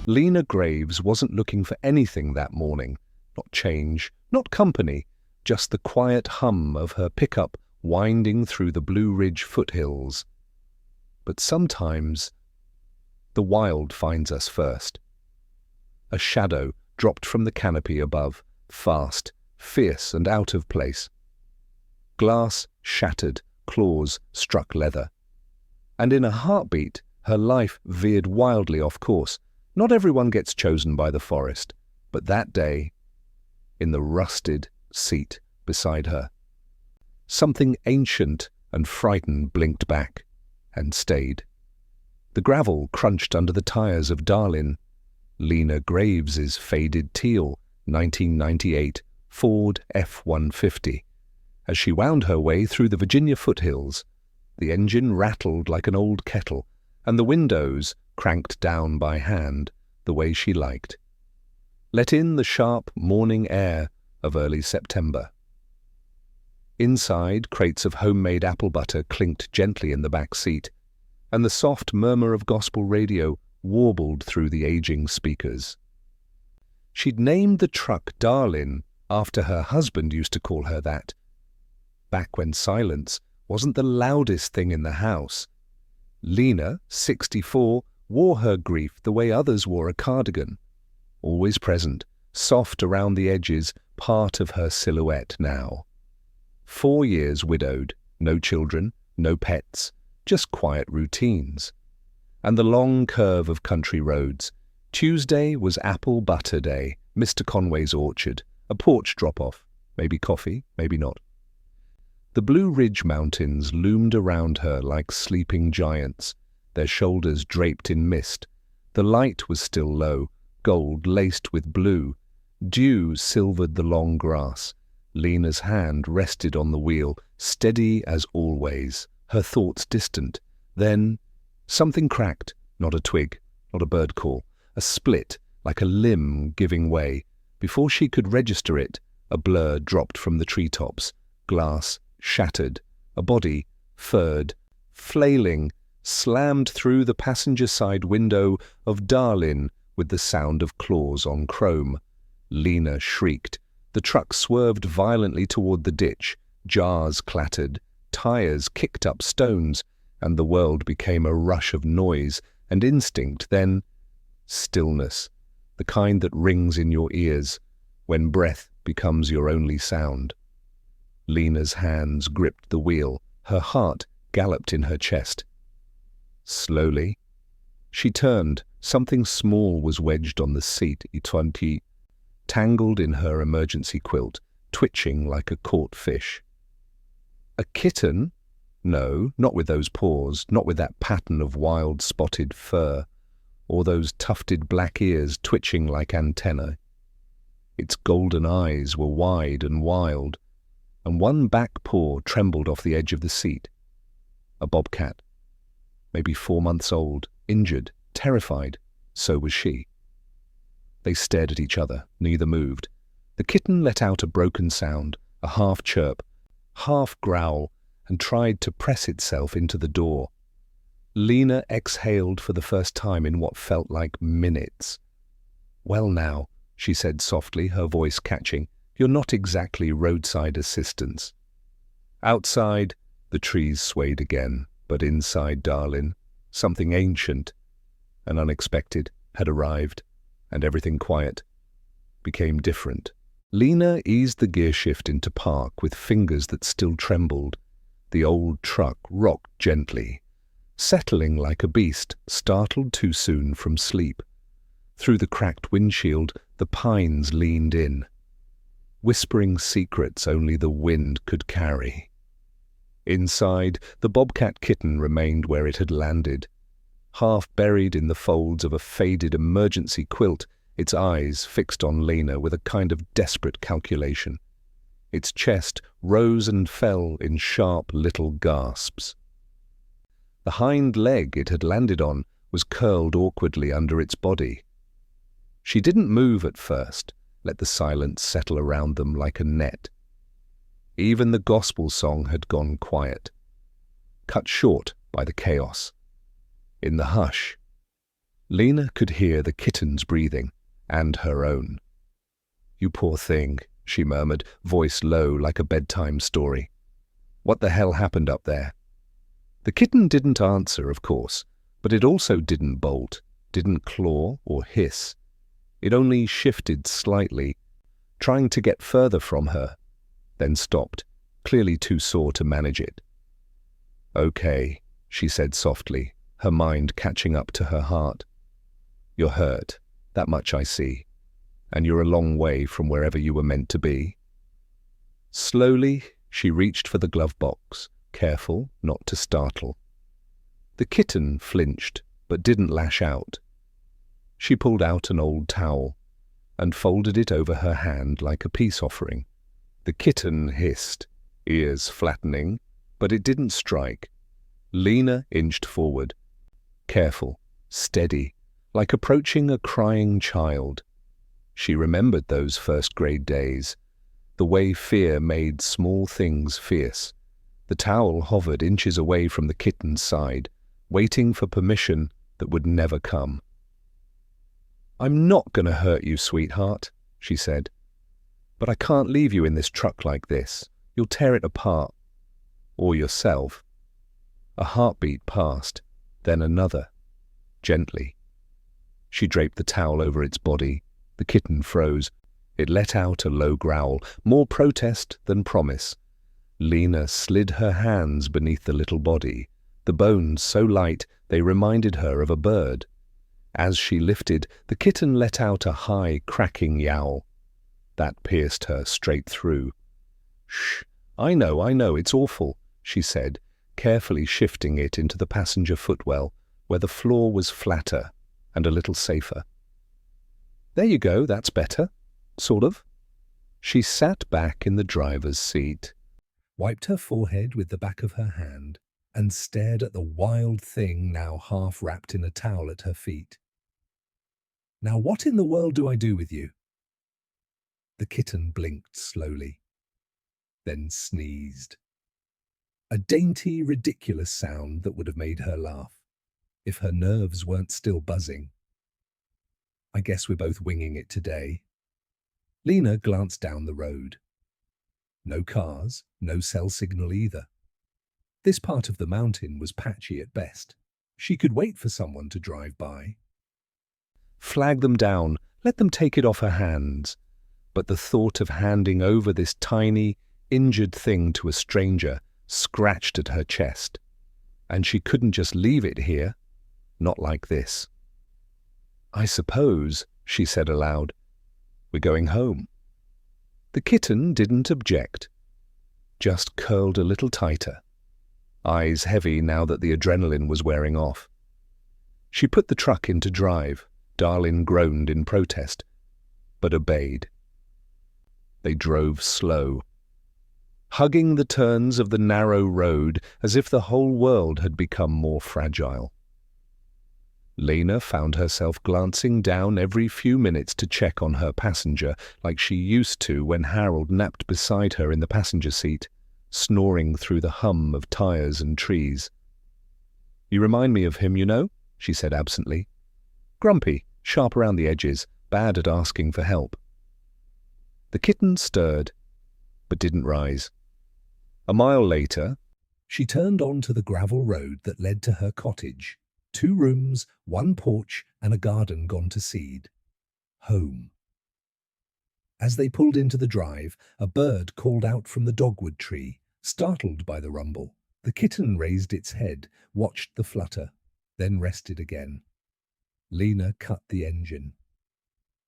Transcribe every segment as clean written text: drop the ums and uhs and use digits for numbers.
Lena Graves wasn't looking for anything that morning. Not change, not company, just the quiet hum of her pickup winding through the Blue Ridge foothills. But sometimes the wild finds us first. A shadow dropped from the canopy above, fast, fierce and out of place. Glass shattered, claws struck leather. And in a heartbeat, her life veered wildly off course. Not everyone gets chosen by the forest, but that day, in the rusted seat beside her, something ancient and frightened blinked back and stayed. The gravel crunched under the tires of Darlin, Lena Graves's faded teal 1998 Ford F-150. As she wound her way through the Virginia foothills, the engine rattled like an old kettle, and the windows cranked down by hand the way she liked. Let in the sharp morning air of early September. Inside, crates of homemade apple butter clinked gently in the back seat, and the soft murmur of gospel radio warbled through the aging speakers. She'd named the truck Darlin after her husband used to call her that, back when silence wasn't the loudest thing in the house. Lena, 64, wore her grief the way others wore a cardigan, always present, soft around the edges, part of her silhouette now. 4 years widowed, no children, no pets, just quiet routines. And the long curve of country roads. Tuesday was apple butter day, Mr. Conway's orchard, a porch drop-off, maybe coffee, maybe not. The Blue Ridge Mountains loomed around her like sleeping giants, their shoulders draped in mist. The light was still low, gold laced with blue. Dew silvered the long grass. Lena's hand rested on the wheel, steady as always, her thoughts distant. Then something cracked, not a twig, not a bird call, a split, like a limb giving way. Before she could register it, a blur dropped from the treetops. Glass shattered. A body, furred, flailing, slammed through the passenger side window of Darlin with the sound of claws on chrome. Lena shrieked. The truck swerved violently toward the ditch. Jars clattered. Tires kicked up stones, and the world became a rush of noise and instinct, then stillness, the kind that rings in your ears when breath becomes your only sound. Lena's hands gripped the wheel. Her heart galloped in her chest. Slowly, she turned. Something small was wedged on the seat, tangled in her emergency quilt, twitching like a caught fish. A kitten? No, not with those paws, not with that pattern of wild spotted fur, or those tufted black ears twitching like antennae. Its golden eyes were wide and wild, and one back paw trembled off the edge of the seat. A bobcat, maybe 4 months old, injured, terrified. So was she. They stared at each other. Neither moved. The kitten let out a broken sound, a half chirp, half growl, and tried to press itself into the door. Lena exhaled for the first time in what felt like minutes. "Well now," she said softly, her voice catching, "you're not exactly roadside assistance." Outside, the trees swayed again, but inside Darlin, something ancient and unexpected had arrived, and everything quiet became different. Lena eased the gear shift into park with fingers that still trembled. The old truck rocked gently, settling like a beast startled too soon from sleep. Through the cracked windshield, the pines leaned in, whispering secrets only the wind could carry. Inside, the bobcat kitten remained where it had landed, half buried in the folds of a faded emergency quilt, its eyes fixed on Lena with a kind of desperate calculation. Its chest rose and fell in sharp little gasps. The hind leg it had landed on was curled awkwardly under its body. She didn't move at first, let the silence settle around them like a net. Even the gospel song had gone quiet, cut short by the chaos. In the hush, Lena could hear the kitten's breathing, and her own. "You poor thing," she murmured, voice low like a bedtime story. "What the hell happened up there?" The kitten didn't answer, of course, but it also didn't bolt, didn't claw or hiss. It only shifted slightly, trying to get further from her, then stopped, clearly too sore to manage it. "Okay," she said softly, her mind catching up to her heart. "You're hurt, that much I see, and you're a long way from wherever you were meant to be." Slowly, she reached for the glove box, careful not to startle. The kitten flinched, but didn't lash out. She pulled out an old towel and folded it over her hand like a peace offering. The kitten hissed, ears flattening, but it didn't strike. Lena inched forward, careful, steady, like approaching a crying child. She remembered those first-grade days, the way fear made small things fierce. The towel hovered inches away from the kitten's side, waiting for permission that would never come. "I'm not going to hurt you, sweetheart," she said. "But I can't leave you in this truck like this. You'll tear it apart. Or yourself." A heartbeat passed, then another, gently. She draped the towel over its body. The kitten froze. It let out a low growl, more protest than promise. Lena slid her hands beneath the little body, the bones so light they reminded her of a bird. As she lifted, the kitten let out a high, cracking yowl. That pierced her straight through. "Shh, I know, it's awful," she said, carefully shifting it into the passenger footwell, where the floor was flatter and a little safer. "There you go, that's better. Sort of." She sat back in the driver's seat, wiped her forehead with the back of her hand, and stared at the wild thing now half wrapped in a towel at her feet. "Now what in the world do I do with you?" The kitten blinked slowly, then sneezed. A dainty, ridiculous sound that would have made her laugh, if her nerves weren't still buzzing. "I guess we're both winging it today." Lena glanced down the road. No cars, no cell signal either. This part of the mountain was patchy at best. She could wait for someone to drive by. Flag them down, let them take it off her hands. But the thought of handing over this tiny, injured thing to a stranger scratched at her chest. And she couldn't just leave it here. Not like this. "I suppose," she said aloud, "we're going home." The kitten didn't object, just curled a little tighter, eyes heavy now that the adrenaline was wearing off. She put the truck into drive. Darlin groaned in protest, but obeyed. They drove slow, hugging the turns of the narrow road as if the whole world had become more fragile. Lena found herself glancing down every few minutes to check on her passenger like she used to when Harold napped beside her in the passenger seat, snoring through the hum of tires and trees. "You remind me of him, you know," she said absently. "Grumpy, sharp around the edges, bad at asking for help." The kitten stirred, but didn't rise. A mile later, she turned onto the gravel road that led to her cottage. 2 rooms, 1 porch, and a garden gone to seed. Home. As they pulled into the drive, a bird called out from the dogwood tree, startled by the rumble. The kitten raised its head, watched the flutter, then rested again. Lena cut the engine.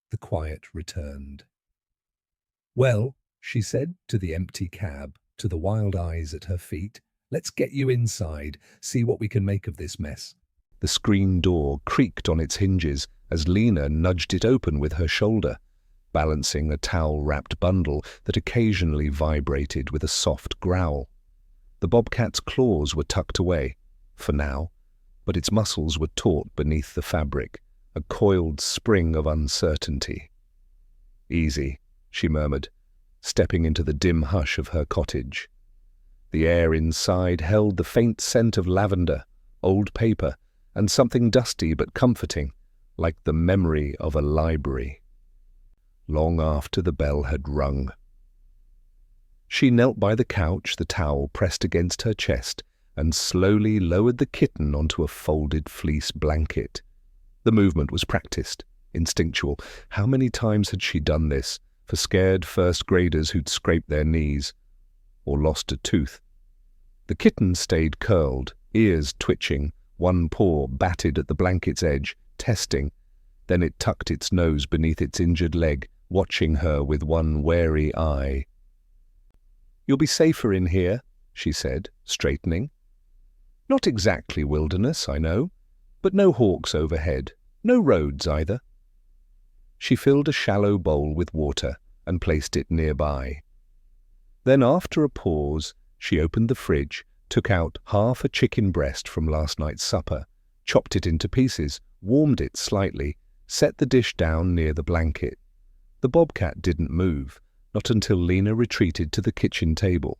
The quiet returned. "Well," she said to the empty cab, to the wild eyes at her feet, "let's get you inside, see what we can make of this mess." The screen door creaked on its hinges as Lena nudged it open with her shoulder, balancing a towel-wrapped bundle that occasionally vibrated with a soft growl. The bobcat's claws were tucked away, for now, but its muscles were taut beneath the fabric, a coiled spring of uncertainty. "Easy," she murmured, stepping into the dim hush of her cottage. The air inside held the faint scent of lavender, old paper, and something dusty but comforting, like the memory of a library, long after the bell had rung. She knelt by the couch, the towel pressed against her chest, and slowly lowered the kitten onto a folded fleece blanket. The movement was practiced, instinctual. How many times had she done this for scared first graders who'd scraped their knees or lost a tooth? The kitten stayed curled, ears twitching, one paw batted at the blanket's edge, testing. Then it tucked its nose beneath its injured leg, watching her with one wary eye. "You'll be safer in here," she said, straightening. "Not exactly wilderness, I know, but no hawks overhead, no roads either." She filled a shallow bowl with water and placed it nearby. Then, after a pause, she opened the fridge, took out half a chicken breast from last night's supper, chopped it into pieces, warmed it slightly, set the dish down near the blanket. The bobcat didn't move, not until Lena retreated to the kitchen table,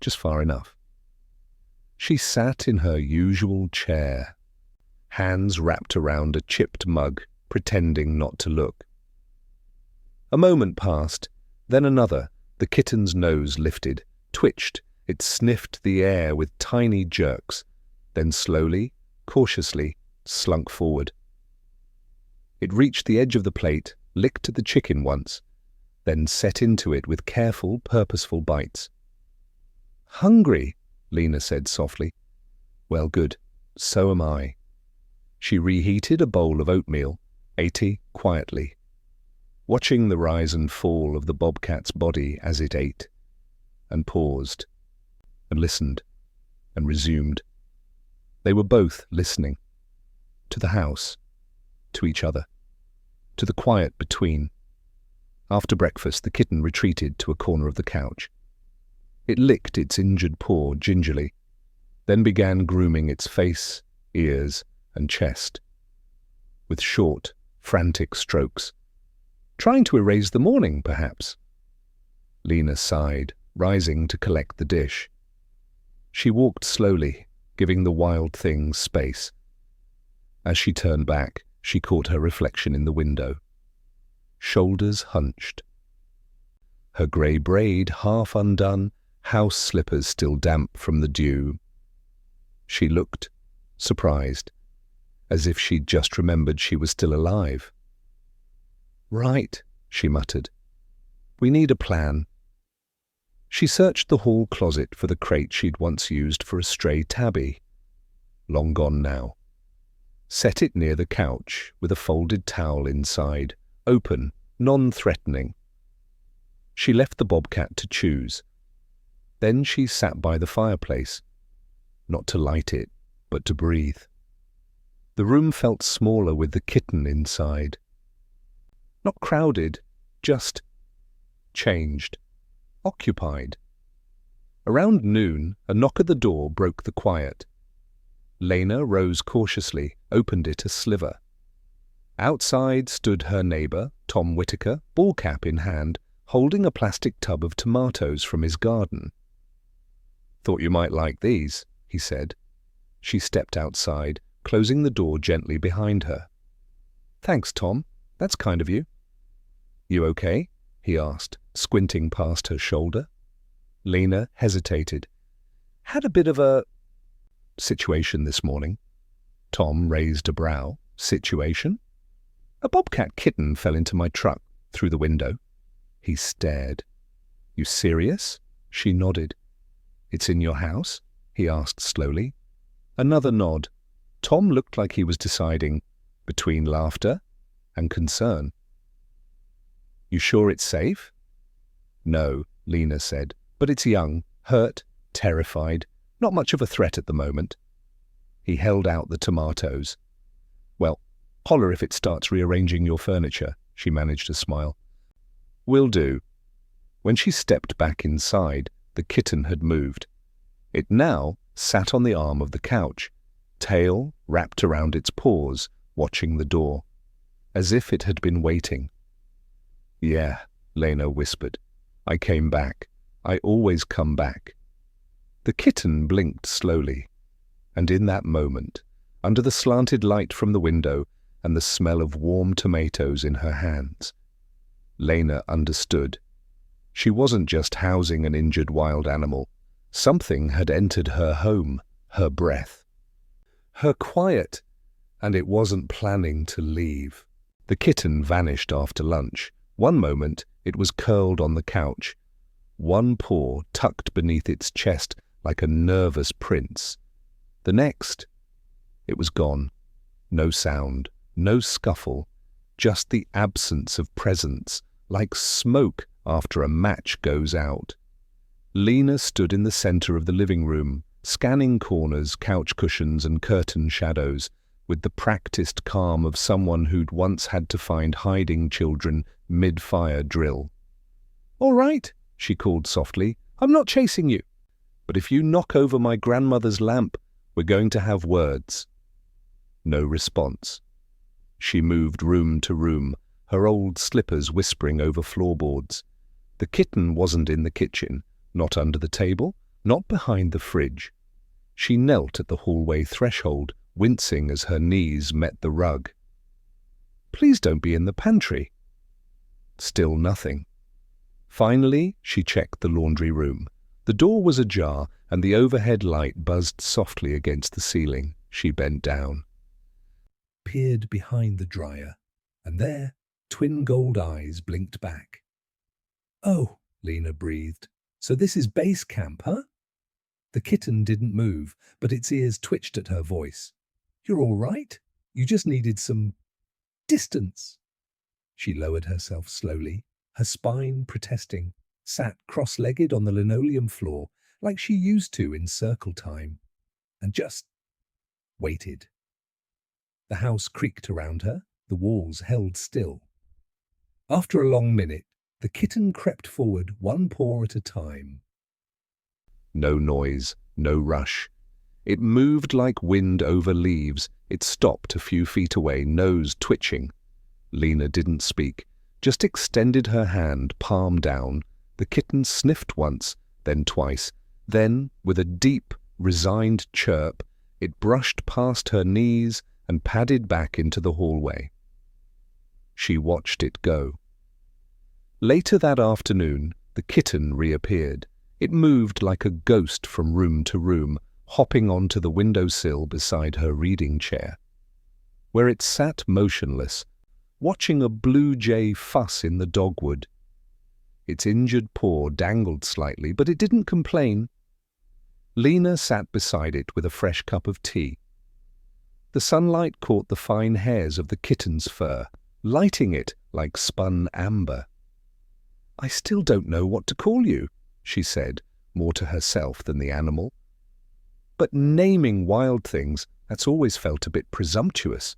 just far enough. She sat in her usual chair, hands wrapped around a chipped mug, pretending not to look. A moment passed, then another. The kitten's nose lifted, twitched. It sniffed the air with tiny jerks, then slowly, cautiously, slunk forward. It reached the edge of the plate, licked at the chicken once, then set into it with careful, purposeful bites. "Hungry," Lena said softly. "Well, good. So am I." She reheated a bowl of oatmeal, ate it quietly, watching the rise and fall of the bobcat's body as it ate, and paused, and listened, and resumed. They were both listening. To the house, to each other, to the quiet between. After breakfast, the kitten retreated to a corner of the couch. It licked its injured paw gingerly, then began grooming its face, ears, and chest, with short, frantic strokes. Trying to erase the morning, perhaps. Lena sighed, rising to collect the dish. She walked slowly, giving the wild things space. As she turned back, she caught her reflection in the window. Shoulders hunched. Her grey braid half undone, house slippers still damp from the dew. She looked, surprised, as if she'd just remembered she was still alive. "Right," she muttered. "We need a plan." She searched the hall closet for the crate she'd once used for a stray tabby. Long gone now. Set it near the couch with a folded towel inside, open, non-threatening. She left the bobcat to choose. Then she sat by the fireplace, not to light it, but to breathe. The room felt smaller with the kitten inside. Not crowded, just changed, occupied. Around noon, a knock at the door broke the quiet. Lena rose cautiously, opened it a sliver. Outside stood her neighbour, Tom Whitaker, ball cap in hand, holding a plastic tub of tomatoes from his garden. "Thought you might like these," he said. She stepped outside, closing the door gently behind her. "Thanks, Tom. That's kind of you." "You okay?" he asked, squinting past her shoulder. Lena hesitated. "Had a bit of a situation this morning." Tom raised a brow. "Situation?" "A bobcat kitten fell into my truck through the window." He stared. "You serious?" She nodded. "It's in your house?" he asked slowly. Another nod. Tom looked like he was deciding between laughter and concern. "You sure it's safe?" "No," Lena said, "but it's young, hurt, terrified, not much of a threat at the moment." He held out the tomatoes. "Well, holler if it starts rearranging your furniture," she managed to smile. "Will do." When she stepped back inside, the kitten had moved. It now sat on the arm of the couch, tail wrapped around its paws, watching the door, as if it had been waiting. "Yeah," Lena whispered. "I came back. I always come back." The kitten blinked slowly, and in that moment, under the slanted light from the window, and the smell of warm tomatoes in her hands. Lena understood. She wasn't just housing an injured wild animal. Something had entered her home, her breath. Her quiet, and it wasn't planning to leave. The kitten vanished after lunch. One moment, it was curled on the couch, one paw tucked beneath its chest like a nervous prince. The next, it was gone. No sound, no scuffle, just the absence of presence, like smoke after a match goes out. Lena stood in the center of the living room, scanning corners, couch cushions, and curtain shadows, with the practiced calm of someone who'd once had to find hiding children mid-fire drill. "All right," she called softly, "I'm not chasing you. But if you knock over my grandmother's lamp, we're going to have words." No response. She moved room to room, her old slippers whispering over floorboards. The kitten wasn't in the kitchen, not under the table, not behind the fridge. She knelt at the hallway threshold, wincing as her knees met the rug. "Please don't be in the pantry." Still nothing. Finally, she checked the laundry room. The door was ajar, and the overhead light buzzed softly against the ceiling. She bent down, peered behind the dryer, and there, twin gold eyes blinked back. "Oh," Lena breathed. "So this is base camp, huh?" The kitten didn't move, but its ears twitched at her voice. "You're all right? You just needed some distance." She lowered herself slowly, her spine protesting, sat cross-legged on the linoleum floor like she used to in circle time, and just waited. The house creaked around her, the walls held still. After a long minute, the kitten crept forward, one paw at a time. No noise, no rush. It moved like wind over leaves. It stopped a few feet away, nose twitching. Lena didn't speak, just extended her hand, palm down. The kitten sniffed once, then twice. Then, with a deep, resigned chirp, it brushed past her knees and padded back into the hallway. She watched it go. Later that afternoon, the kitten reappeared. It moved like a ghost from room to room, hopping onto the windowsill beside her reading chair, where it sat motionless, watching a blue jay fuss in the dogwood. Its injured paw dangled slightly, but it didn't complain. Lena sat beside it with a fresh cup of tea. The sunlight caught the fine hairs of the kitten's fur, lighting it like spun amber. "I still don't know what to call you," she said, more to herself than the animal. "But naming wild things, that's always felt a bit presumptuous."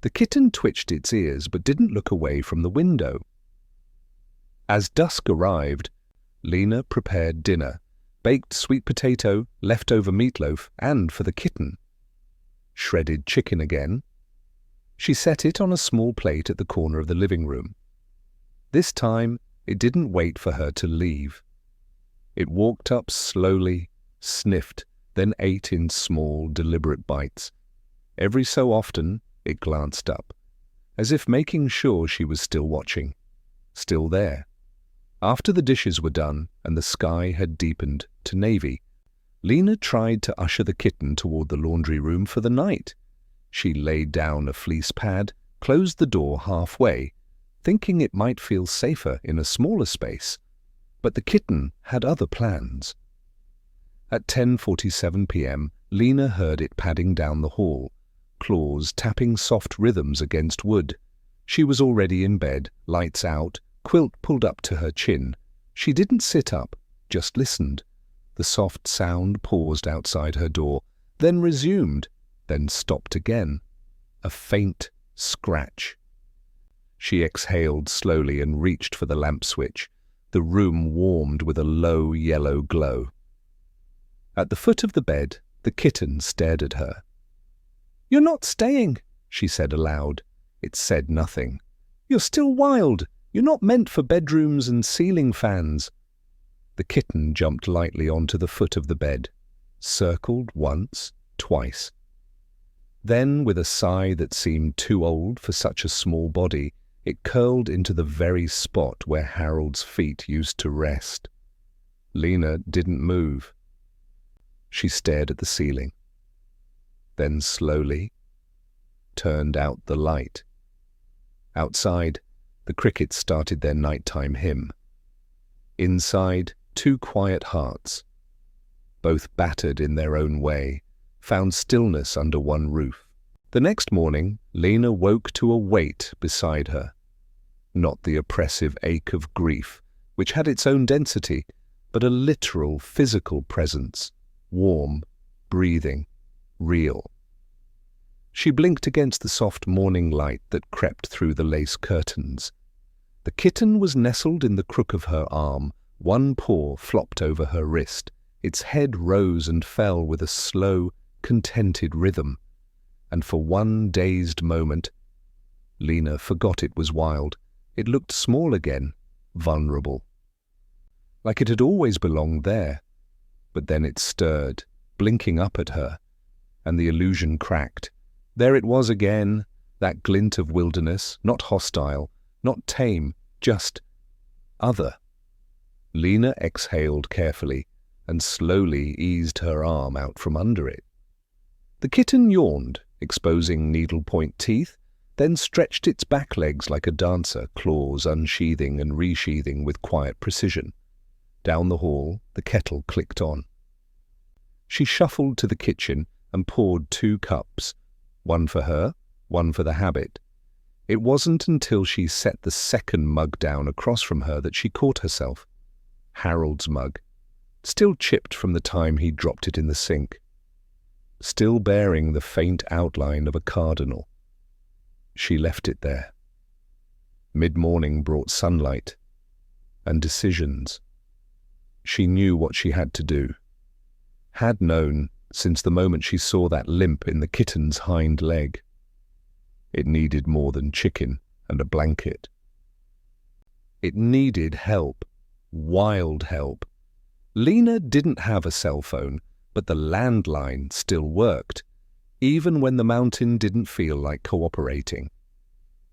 The kitten twitched its ears but didn't look away from the window. As dusk arrived, Lena prepared dinner, baked sweet potato, leftover meatloaf, and for the kitten, shredded chicken again. She set it on a small plate at the corner of the living room. This time, it didn't wait for her to leave. It walked up slowly, sniffed, then ate in small, deliberate bites. Every so often, it glanced up, as if making sure she was still watching, still there. After the dishes were done and the sky had deepened to navy, Lena tried to usher the kitten toward the laundry room for the night. She laid down a fleece pad, closed the door halfway, thinking it might feel safer in a smaller space. But the kitten had other plans. At 10:47 p.m., Lena heard it padding down the hall, claws tapping soft rhythms against wood. She was already in bed, lights out, quilt pulled up to her chin. She didn't sit up, just listened. The soft sound paused outside her door, then resumed, then stopped again. A faint scratch. She exhaled slowly and reached for the lamp switch. The room warmed with a low yellow glow. At the foot of the bed, the kitten stared at her. "You're not staying," she said aloud. It said nothing. "You're still wild. You're not meant for bedrooms and ceiling fans." The kitten jumped lightly onto the foot of the bed, circled once, twice. Then, with a sigh that seemed too old for such a small body, it curled into the very spot where Harold's feet used to rest. Lena didn't move. She stared at the ceiling, then slowly turned out the light. Outside, the crickets started their nighttime hymn. Inside, two quiet hearts, both battered in their own way, found stillness under one roof. The next morning, Lena woke to a weight beside her. Not the oppressive ache of grief, which had its own density, but a literal physical presence, warm, breathing, real. She blinked against the soft morning light that crept through the lace curtains. The kitten was nestled in the crook of her arm, one paw flopped over her wrist. Its head rose and fell with a slow, contented rhythm. And for one dazed moment, Lena forgot it was wild. It looked small again, vulnerable. Like it had always belonged there. But then it stirred, blinking up at her, and the illusion cracked. There it was again, that glint of wilderness, not hostile, not tame, just other. Lena exhaled carefully and slowly eased her arm out from under it. The kitten yawned, exposing needle-point teeth, then stretched its back legs like a dancer, claws unsheathing and resheathing with quiet precision. Down the hall, the kettle clicked on. She shuffled to the kitchen and poured 2 cups, one for her, one for the habit. It wasn't until she set the second mug down across from her that she caught herself. Harold's mug, still chipped from the time he dropped it in the sink, still bearing the faint outline of a cardinal. She left it there. Mid-morning brought sunlight and decisions. She knew what she had to do. Had known since the moment she saw that limp in the kitten's hind leg. It needed more than chicken and a blanket. It needed help, wild help. Lena didn't have a cell phone, but the landline still worked, even when the mountain didn't feel like cooperating.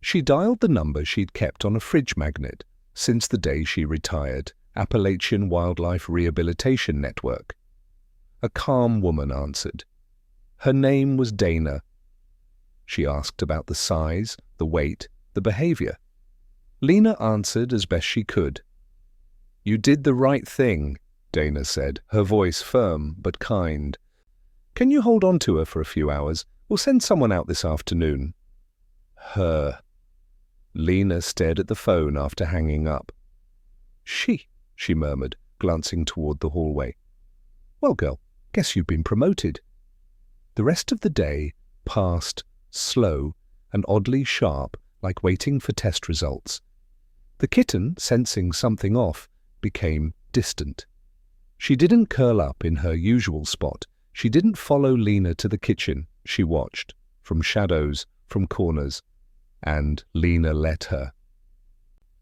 She dialed the number she'd kept on a fridge magnet since the day she retired, Appalachian Wildlife Rehabilitation Network. A calm woman answered. Her name was Dana. She asked about the size, the weight, the behavior. Lena answered as best she could. "You did the right thing," Dana said, her voice firm but kind. "Can you hold on to her for a few hours? We'll send someone out this afternoon." Her. Lena stared at the phone after hanging up. She murmured, glancing toward the hallway. "Well, girl, guess you've been promoted." The rest of the day passed slow and oddly sharp, like waiting for test results. The kitten, sensing something off, became distant. She didn't curl up in her usual spot. She didn't follow Lena to the kitchen. She watched, from shadows, from corners, and Lena let her.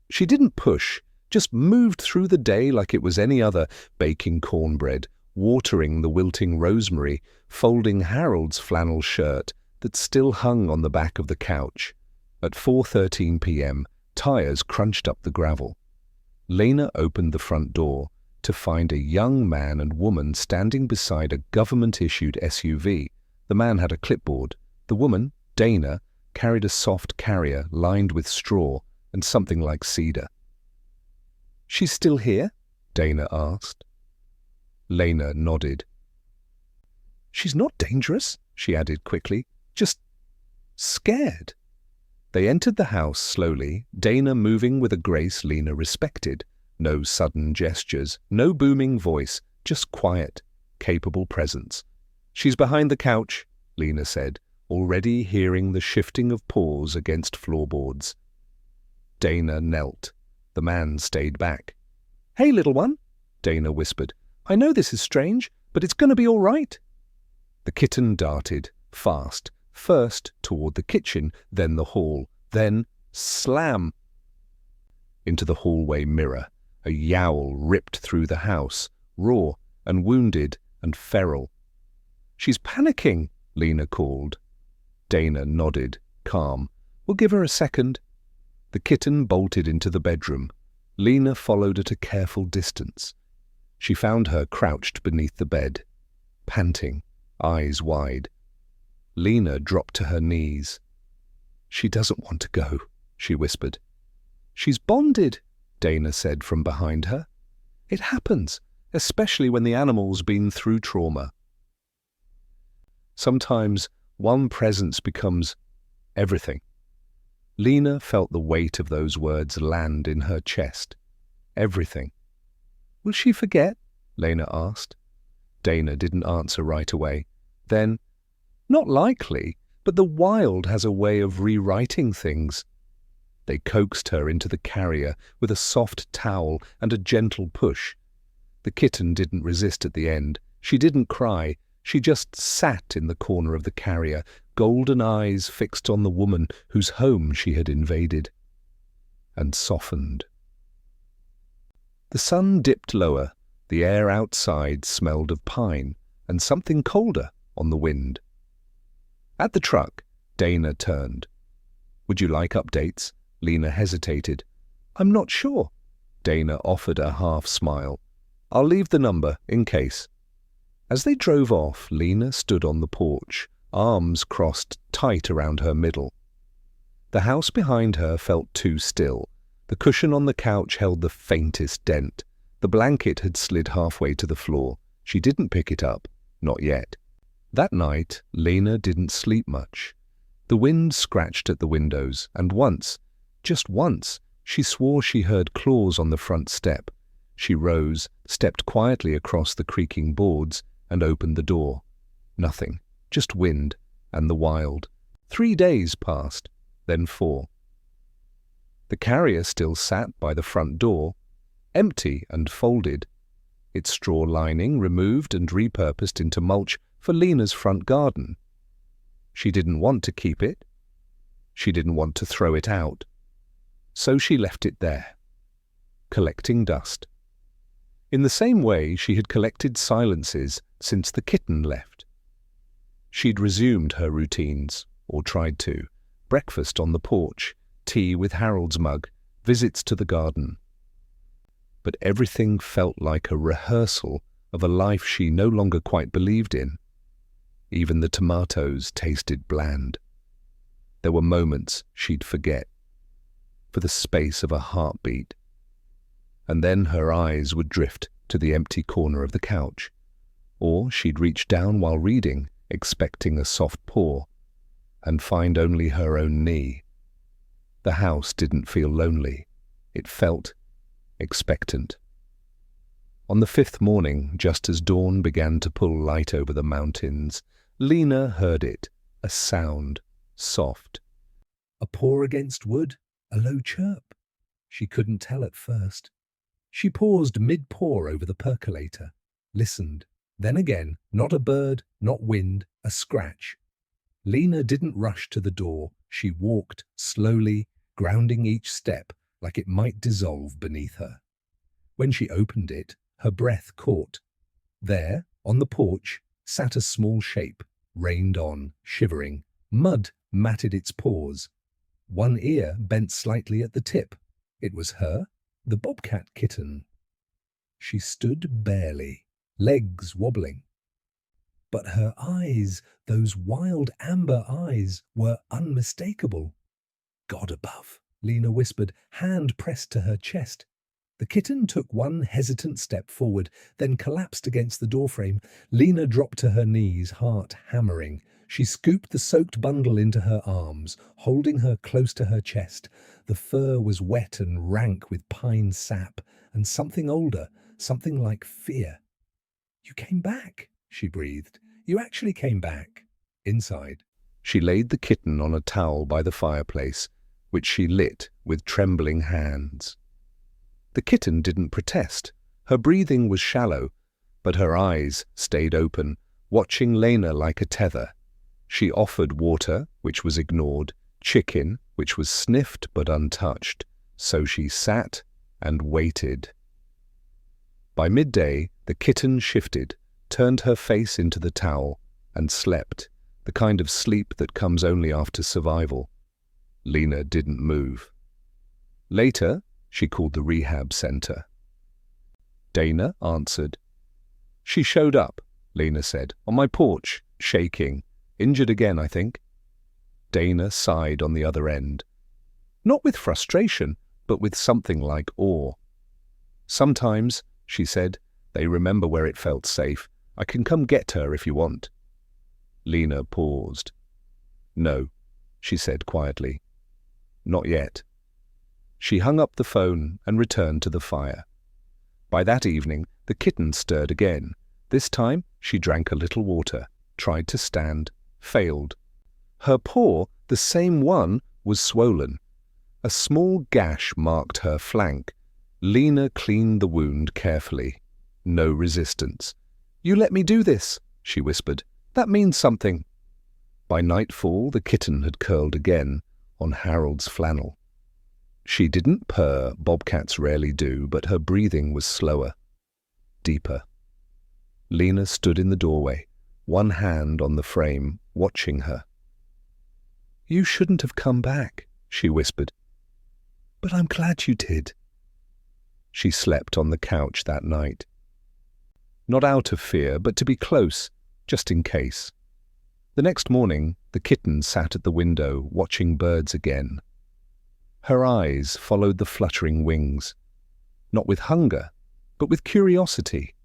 She didn't push, just moved through the day like it was any other, baking cornbread, watering the wilting rosemary, folding Harold's flannel shirt that still hung on the back of the couch. At 4:13 p.m., tires crunched up the gravel. Lena opened the front door to find a young man and woman standing beside a government-issued SUV. The man had a clipboard. The woman, Dana, carried a soft carrier lined with straw and something like cedar. "She's still here?" Dana asked. Lena nodded. "She's not dangerous," she added quickly. "Just scared." They entered the house slowly, Dana moving with a grace Lena respected. No sudden gestures, no booming voice, just quiet, capable presence. "She's behind the couch," Lena said, already hearing the shifting of paws against floorboards. Dana knelt. The man stayed back. "Hey, little one," Dana whispered. "I know this is strange, but it's going to be all right." The kitten darted, fast, first toward the kitchen, then the hall, then slam! Into the hallway mirror. A yowl ripped through the house, raw and wounded and feral. "She's panicking," Lena called. Dana nodded, calm. "We'll give her a second." The kitten bolted into the bedroom. Lena followed at a careful distance. She found her crouched beneath the bed, panting, eyes wide. Lena dropped to her knees. "She doesn't want to go," she whispered. "She's bonded," Dana said from behind her. "It happens, especially when the animal's been through trauma." Sometimes one presence becomes everything. Lena felt the weight of those words land in her chest. Everything. "Will she forget?" Lena asked. Dana didn't answer right away. Then, "Not likely, but the wild has a way of rewriting things." They coaxed her into the carrier with a soft towel and a gentle push. The kitten didn't resist at the end. She didn't cry. She just sat in the corner of the carrier, golden eyes fixed on the woman whose home she had invaded, and softened. The sun dipped lower. The air outside smelled of pine and something colder on the wind. At the truck, Dana turned. "Would you like updates?" Lena hesitated. "I'm not sure." Dana offered a half smile. "I'll leave the number in case." As they drove off, Lena stood on the porch, arms crossed tight around her middle. The house behind her felt too still. The cushion on the couch held the faintest dent. The blanket had slid halfway to the floor. She didn't pick it up, not yet. That night, Lena didn't sleep much. The wind scratched at the windows, and once, just once, she swore she heard claws on the front step. She rose, stepped quietly across the creaking boards, and opened the door. Nothing, just wind and the wild. 3 days passed, then 4. The carrier still sat by the front door, empty and folded, its straw lining removed and repurposed into mulch for Lena's front garden. She didn't want to keep it. She didn't want to throw it out. So she left it there, collecting dust. In the same way she had collected silences since the kitten left. She'd resumed her routines, or tried to. Breakfast on the porch, tea with Harold's mug, visits to the garden. But everything felt like a rehearsal of a life she no longer quite believed in. Even the tomatoes tasted bland. There were moments she'd forget, for the space of a heartbeat. And then her eyes would drift to the empty corner of the couch. Or she'd reach down while reading, expecting a soft paw, and find only her own knee. The house didn't feel lonely. It felt expectant. On the 5th morning, just as dawn began to pull light over the mountains, Lena heard it, a sound, soft. A paw against wood, a low chirp. She couldn't tell at first. She paused mid-paw over the percolator, listened. Then again, not a bird, not wind, a scratch. Lena didn't rush to the door. She walked slowly, grounding each step like it might dissolve beneath her. When she opened it, her breath caught. There, on the porch, sat a small shape, rained on, shivering. Mud matted its paws. One ear bent slightly at the tip. It was her, the Bobcat kitten. She stood barely, legs wobbling. But her eyes, those wild amber eyes, were unmistakable. "God above," Lena whispered, hand pressed to her chest. The kitten took one hesitant step forward, then collapsed against the doorframe. Lena dropped to her knees, heart hammering. She scooped the soaked bundle into her arms, holding her close to her chest. The fur was wet and rank with pine sap, and something older, something like fear. "You came back," she breathed. "You actually came back." Inside, she laid the kitten on a towel by the fireplace, which she lit with trembling hands. The kitten didn't protest. Her breathing was shallow, but her eyes stayed open, watching Lena like a tether. She offered water, which was ignored, chicken, which was sniffed but untouched, so she sat and waited. By midday, the kitten shifted, turned her face into the towel, and slept, the kind of sleep that comes only after survival. Lena didn't move. Later, she called the rehab center. Dana answered. "She showed up," Lena said, "on my porch, shaking. Injured again, I think." Dana sighed on the other end. Not with frustration, but with something like awe. "Sometimes," she said, "they remember where it felt safe. I can come get her if you want." Lena paused. "No," she said quietly. "Not yet." She hung up the phone and returned to the fire. By that evening, the kitten stirred again. This time, she drank a little water, tried to stand, failed. Her paw, the same one, was swollen. A small gash marked her flank. Lena cleaned the wound carefully. No resistance. "You let me do this," she whispered. "That means something." By nightfall, the kitten had curled again on Harold's flannel. She didn't purr, bobcats rarely do, but her breathing was slower, deeper. Lena stood in the doorway, one hand on the frame, watching her. "You shouldn't have come back," she whispered. "But I'm glad you did." She slept on the couch that night. Not out of fear, but to be close, just in case. The next morning, the kitten sat at the window, watching birds again. Her eyes followed the fluttering wings, not with hunger, but with curiosity,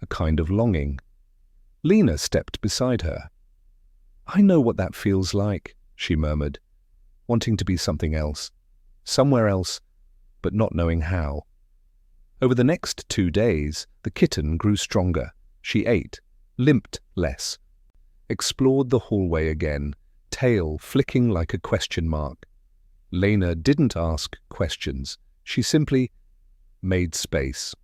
a kind of longing. Lena stepped beside her. "I know what that feels like," she murmured, wanting to be something else, somewhere else, but not knowing how. Over the next 2 days, the kitten grew stronger. She ate, limped less, explored the hallway again, tail flicking like a question mark. Lena didn't ask questions. She simply made space.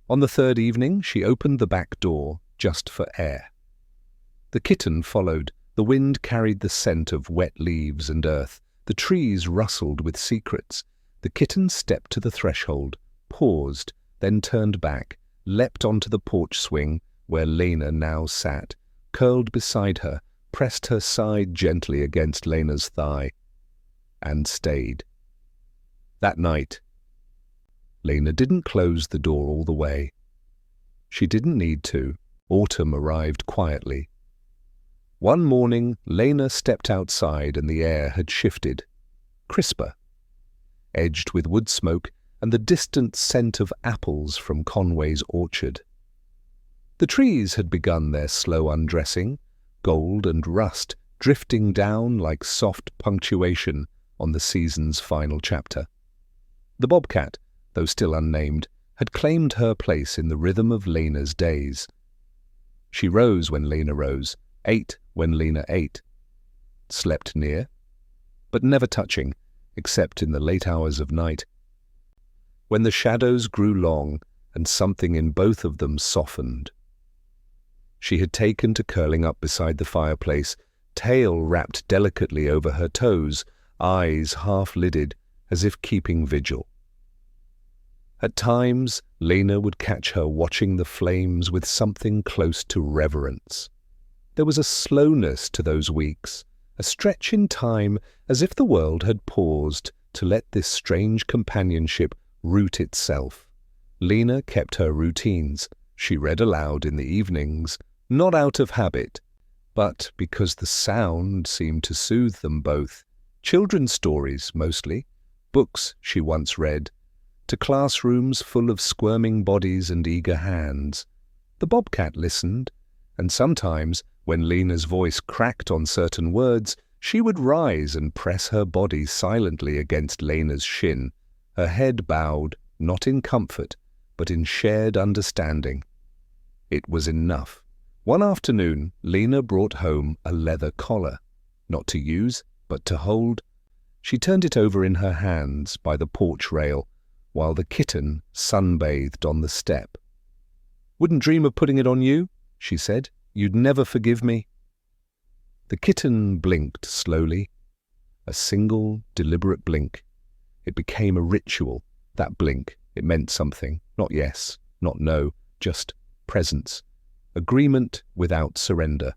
On the 3rd evening, she opened the back door just for air. The kitten followed. The wind carried the scent of wet leaves and earth. The trees rustled with secrets. The kitten stepped to the threshold, paused, then turned back, leapt onto the porch swing where Lena now sat, curled beside her, pressed her side gently against Lena's thigh, and stayed. That night, Lena didn't close the door all the way. She didn't need to. Autumn arrived quietly. One morning, Lena stepped outside and the air had shifted, crisper, edged with wood smoke and the distant scent of apples from Conway's orchard. The trees had begun their slow undressing, gold and rust drifting down like soft punctuation on the season's final chapter. The bobcat, though still unnamed, had claimed her place in the rhythm of Lena's days. She rose when Lena rose, ate when Lena ate, slept near, but never touching, except in the late hours of night, when the shadows grew long and something in both of them softened. She had taken to curling up beside the fireplace, tail wrapped delicately over her toes, eyes half-lidded, as if keeping vigil. At times, Lena would catch her watching the flames with something close to reverence. There was a slowness to those weeks, a stretch in time as if the world had paused to let this strange companionship root itself. Lena kept her routines. She read aloud in the evenings, not out of habit, but because the sound seemed to soothe them both. Children's stories, mostly, books she once read, to classrooms full of squirming bodies and eager hands. The bobcat listened, and sometimes, when Lena's voice cracked on certain words, she would rise and press her body silently against Lena's shin, her head bowed, not in comfort, but in shared understanding. It was enough. One afternoon, Lena brought home a leather collar, not to use, but to hold. She turned it over in her hands by the porch rail, while the kitten sunbathed on the step. "Wouldn't dream of putting it on you," she said. "You'd never forgive me." The kitten blinked slowly, a single, deliberate blink. It became a ritual, that blink. It meant something, not yes, not no, just presence, agreement without surrender.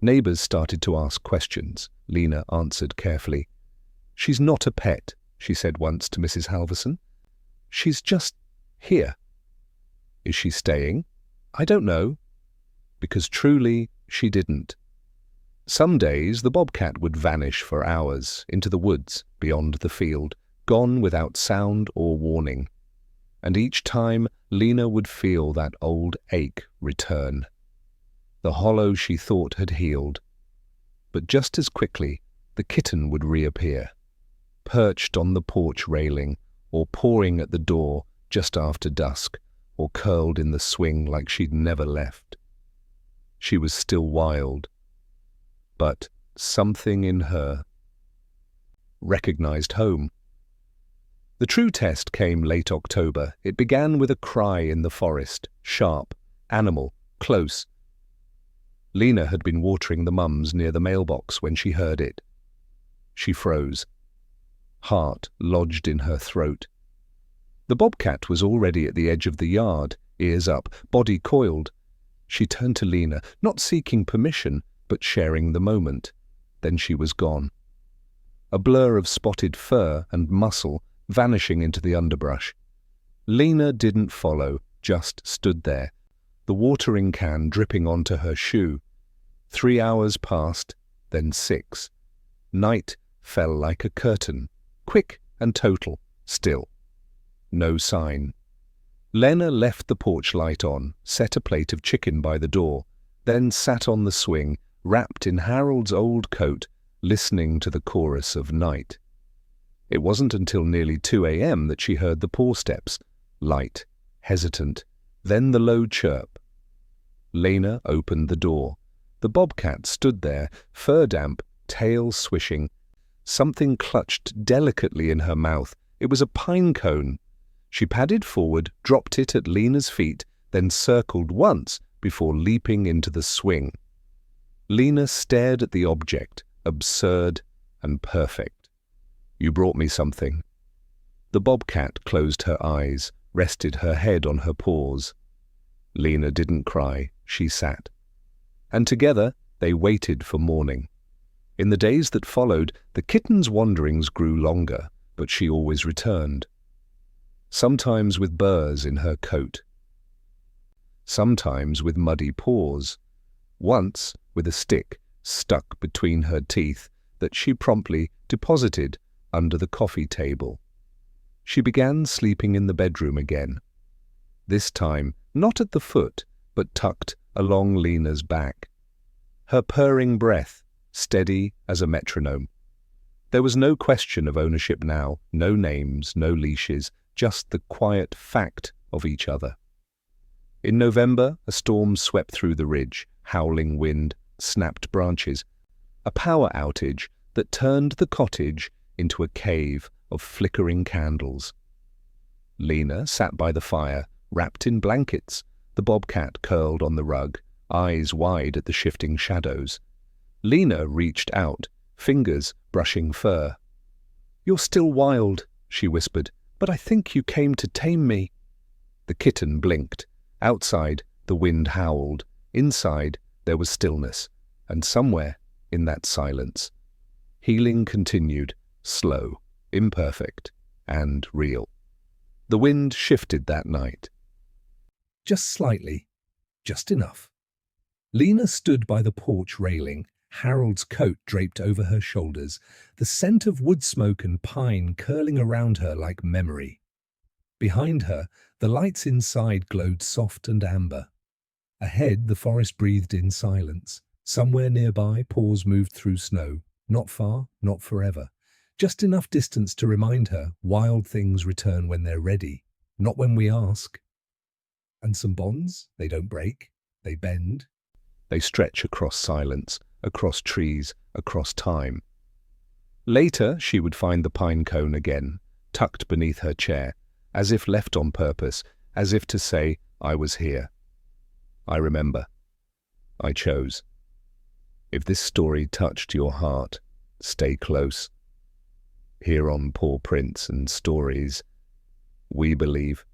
Neighbours started to ask questions. Lena answered carefully. "She's not a pet," she said once to Mrs. Halverson. "She's just here." "Is she staying?" "I don't know." Because truly, she didn't. Some days the bobcat would vanish for hours into the woods beyond the field, gone without sound or warning. And each time Lena would feel that old ache return. The hollow she thought had healed. But just as quickly, the kitten would reappear, perched on the porch railing, or pawing at the door just after dusk, or curled in the swing like she'd never left. She was still wild, but something in her recognized home. The true test came late October. It began with a cry in the forest, sharp, animal, close. Lena had been watering the mums near the mailbox when she heard it. She froze. Heart lodged in her throat. The bobcat was already at the edge of the yard, ears up, body coiled. She turned to Lena, not seeking permission, but sharing the moment. Then she was gone. A blur of spotted fur and muscle vanishing into the underbrush. Lena didn't follow, just stood there, the watering can dripping onto her shoe. 3 hours passed, then 6. Night fell like a curtain, quick and total, still. No sign. Lena left the porch light on, set a plate of chicken by the door, then sat on the swing, wrapped in Harold's old coat, listening to the chorus of night. It wasn't until nearly 2 a.m. that she heard the paw steps, light, hesitant, then the low chirp. Lena opened the door. The bobcat stood there, fur damp, tail swishing. Something clutched delicately in her mouth. It was a pine cone. She padded forward, dropped it at Lena's feet, then circled once before leaping into the swing. Lena stared at the object, absurd and perfect. "You brought me something." The bobcat closed her eyes, rested her head on her paws. Lena didn't cry, she sat. And together they waited for morning. In the days that followed, the kitten's wanderings grew longer, but she always returned. Sometimes with burrs in her coat. Sometimes with muddy paws. Once with a stick stuck between her teeth that she promptly deposited under the coffee table. She began sleeping in the bedroom again. This time, not at the foot, but tucked along Lena's back. Her purring breath, steady as a metronome. There was no question of ownership now, no names, no leashes, just the quiet fact of each other. In November, a storm swept through the ridge, howling wind, snapped branches, a power outage that turned the cottage into a cave of flickering candles. Lena sat by the fire, wrapped in blankets, the bobcat curled on the rug, eyes wide at the shifting shadows. Lena reached out, fingers brushing fur. "You're still wild," she whispered, "but I think you came to tame me." The kitten blinked. Outside, the wind howled. Inside, there was stillness, and somewhere in that silence, healing continued, slow, imperfect, and real. The wind shifted that night. Just slightly, just enough. Lena stood by the porch railing, Harold's coat draped over her shoulders, the scent of wood smoke and pine curling around her like memory. Behind her, the lights inside glowed soft and amber. Ahead, the forest breathed in silence. Somewhere nearby, paws moved through snow. Not far, not forever. Just enough distance to remind her wild things return when they're ready, not when we ask. And some bonds, they don't break, they bend. They stretch across silence, across trees, across time. Later, she would find the pine cone again, tucked beneath her chair, as if left on purpose, as if to say, "I was here. I remember. I chose." If this story touched your heart, stay close. Here on Paw Prints and Stories, we believe.